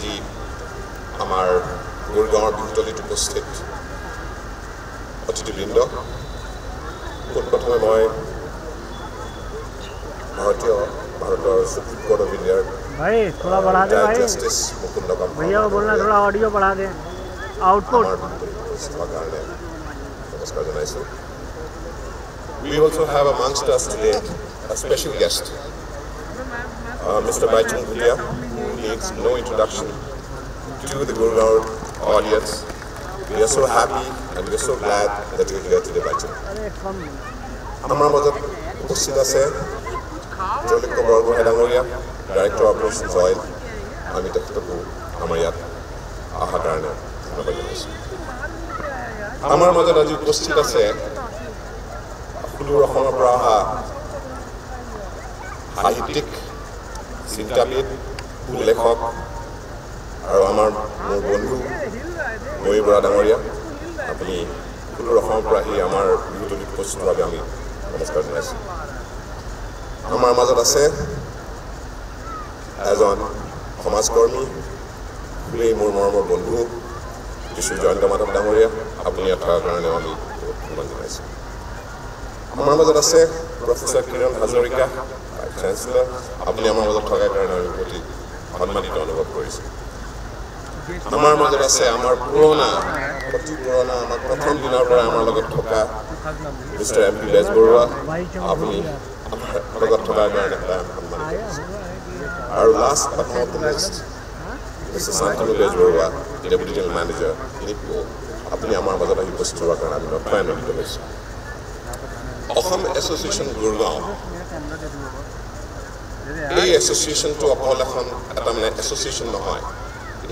আজি আমাৰ গুৰগাঁৱৰ বিহুতলীত উপস্থিত অতিথিবৃন্দ পোনপ্ৰথমে মই ভাৰতৰ সুপ্ৰিম কোৰ্ট অফ ইণ্ডিয়াৰ জাষ্টিছ মুকুন্দ भैया बोलना थोड़ा ऑडियो बढ़ा दें आउटपुट কাৰণে নমস্কাৰ জনাইছোঁ We also have amongst us today a special guest Mr. Baichung Bhutia, who needs no introduction to the Gurgaon audience. We are so happy and we are so glad that you are here today, Baichung. Amar majot upasthit ase Jolikko Borgohain Dangoria, Director of Operations Oil. Ami tekhotoko amar yat aha karone dhonnobad janaisu. Amar majot aji upasthit ase Sudur Asomor পৰা অহা সাহিত্যিক চিন্তাবিদ লেখক আৰু মোৰ বন্ধু ময়ূৰ বৰা ডাঙৰীয়া আপুনি সুদূৰ অসমৰ পৰা আহি আমাৰ বিহুতলীত উপস্থিত হোৱাৰ বাবে আমি নমস্কাৰ জনাইছোঁ আমাৰ মাজত আছে এজন সমাজকৰ্মী খুবেই মোৰ মৰমৰ বন্ধু শ্ৰী জয়ন্ত মাধৱ ডাঙৰীয়া আপুনি ইয়াত থকাৰ কাৰণে আমি সন্মান জনাইছোঁ আমাৰ মাজত আছে প্ৰফেচৰ কিৰণ হাজৰিকা Chancellor, আপুনি আমাৰ মাজত থকাৰ কাৰণে আমি অতি সন্মানিত অনুভৱ কৰিছোঁ আমাৰ মাজত আছে আমাৰ পুৰণা আমাৰ প্ৰথম দিনৰ পৰা আমাৰ লগত থকা মিষ্টাৰ MP বেজবৰুৱা আপুনি আমাৰ লগত থকাৰ কাৰণে সন্মানিত আৰু last but not the least Mr. Santanu Bezbaruah Deputy General Manager NIPCO আপুনি আমাৰ মাজত আহি উপস্থিত হোৱাৰ কাৰণে আমি নথৈ আনন্দিত হৈছোঁ অসম এছ'চিয়েশ্যন গুৰগাঁও এই এছ'চিয়েশ্যনটো অকল এখন এটা মানে এছ'চিয়েশ্যন নহয়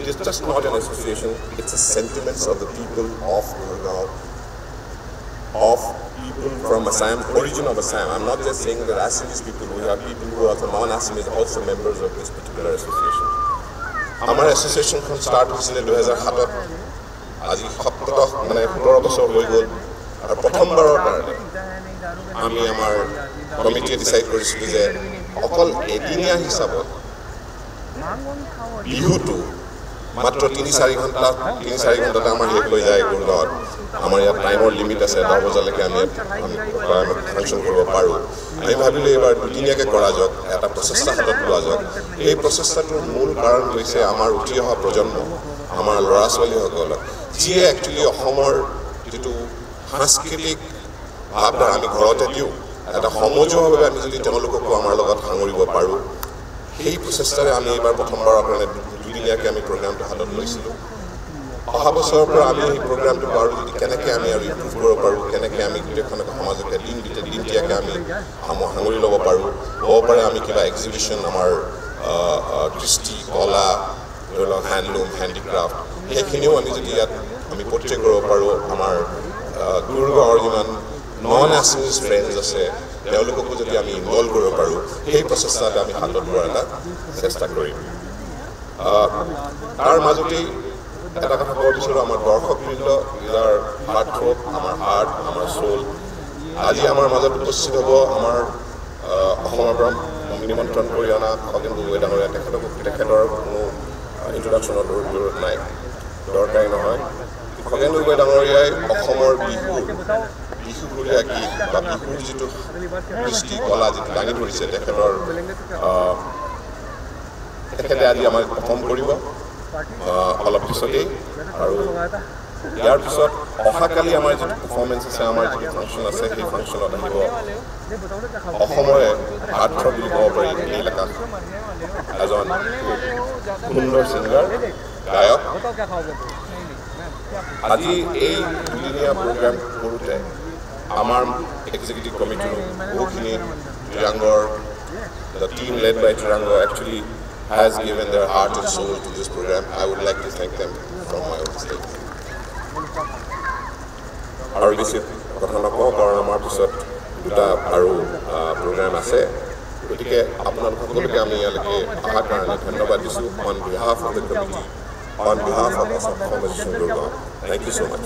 It is just not an association, it's a sentiment of the people of Gurgaon, of people from Assam, origin of Assam. I'm not just saying that Assamese people, we have people who are non-Assamese also members of this particular association. Our association start হৈছিলে 2007 আজি 17 মানে 17 বছৰ হৈ গ'ল আৰু প্ৰথমবাৰৰ কাৰণে আমি আমাৰ কমিটিয়ে ডিসাইড কৰিছিলোঁ যে অকল এদিনীয়া হিচাপত বিহুটো মাত্ৰ 3-4 ঘণ্টাতে আমাৰ শেষ হৈ যায় গুৰগাঁৱত আমাৰ ইয়াত টাইমৰ লিমিট আছে 10 বজালৈকে আমি ফাংচন কৰিব পাৰোঁ আমি ভাবিলোঁ এইবাৰ দুদিনীয়াকৈ কৰা যাওক এটা প্ৰচেষ্টা হাতত লোৱা যাওক এই প্ৰচেষ্টাটোৰ মূল কাৰণ হৈছে আমাৰ উঠি অহা প্ৰজন্ম আমাৰ ল'ৰা ছোৱালীসকলক যিয়ে একচুৱেলি অসমৰ যিটো সাংস্কৃতিক ভাৱধাৰা আমি ঘৰতে দিওঁ এটা সমজুৱাভাৱে আমি যদি তেওঁলোককো আমাৰ লগত সাঙুৰিব পাৰোঁ সেই প্ৰচেষ্টাৰে আমি এইবাৰ প্ৰথমবাৰৰ কাৰণে দুদিনীয়াকৈ আমি প্ৰগ্ৰামটো হাতত লৈছিলোঁ অহা বছৰৰ পৰা আমি এই প্ৰগ্ৰামটো পাৰোঁ যদি কেনেকৈ আমি আৰু ইম্প্ৰুভ কৰিব পাৰোঁ কেনেকৈ আমি গোটেইখন সমাজকে দিনটিয়াকৈ আমি সাঙুৰি ল'ব পাৰোঁ হ'ব পাৰে আমি কিবা এক্সিবিশ্যন আমাৰ কৃষ্টি কলা ধৰি লওক হেণ্ডলুম হেণ্ডিক্ৰাফ্ট সেইখিনিও আমি যদি ইয়াত আমি পৰ্ট্ৰে কৰিব পাৰোঁ আমাৰ গুৰগাঁৱৰ যিমান non-Assamese friends আছে তেওঁলোককো যদি আমি ইনভলভ কৰিব পাৰোঁ সেই প্ৰচেষ্টাত আমি হাতত লোৱাৰ এটা চেষ্টা কৰিম তাৰ মাজতেই এটা কথা ক'ব বিচাৰোঁ আমাৰ দৰ্শকবৃন্দ ইয়াৰ হাৰ্ট থ্ৰব আমাৰ হাৰ্ট আমাৰ সোল আজি আমাৰ মাজত উপস্থিত হ'ব আমাৰ অসমৰ পৰা নিমন্ত্ৰণ কৰি অনা খগেন গগৈ ডাঙৰীয়া তেখেতৰ কোনো ইন্ট্ৰডাকশ্যনৰ দৰকাৰ নাই দৰকাৰী নহয় খগেন গগৈ ডাঙৰীয়াই অসমৰ বিহুৰীয়া গীত বা বিহুৰ যিটো কৃষ্টি কলা যিটো দাঙি ধৰিছে তেখেতে আজি আমাক পাৰফৰ্ম কৰিব অলপ পিছতেই আৰু ইয়াৰ পিছত অহাকালি আমাৰ যিটো পাৰফৰ্মেঞ্চ আছে আমাৰ যিটো ফাংচন আছে সেই ফাংচনত আহিব অসমৰে আৰ্থ বুলি ক'ব পাৰি এই এলেকাত এজন সুন্দৰ ছিংগাৰ গায়ক আজি এই দুদিনীয়া প্ৰগ্ৰাম কৰোঁতে আমাৰ এক্সিকিউটিভ কমিটিৰ বহুখিনি ত্ৰিৰাংগৰ the team led by Trirango actually has given their heart and soul to this program. I would like to thank them from my own state. আৰু বেছি কথা নকওঁ কাৰণ আমাৰ পিছত দুটা আৰু প্ৰগ্ৰাম আছে গতিকে আপোনালোক সকলোকে আমি ইয়ালৈকে অহাৰ কাৰণে ধন্যবাদ দিছোঁ on behalf of the committee on behalf of Assam Composition Gurgaon. Thank you so much.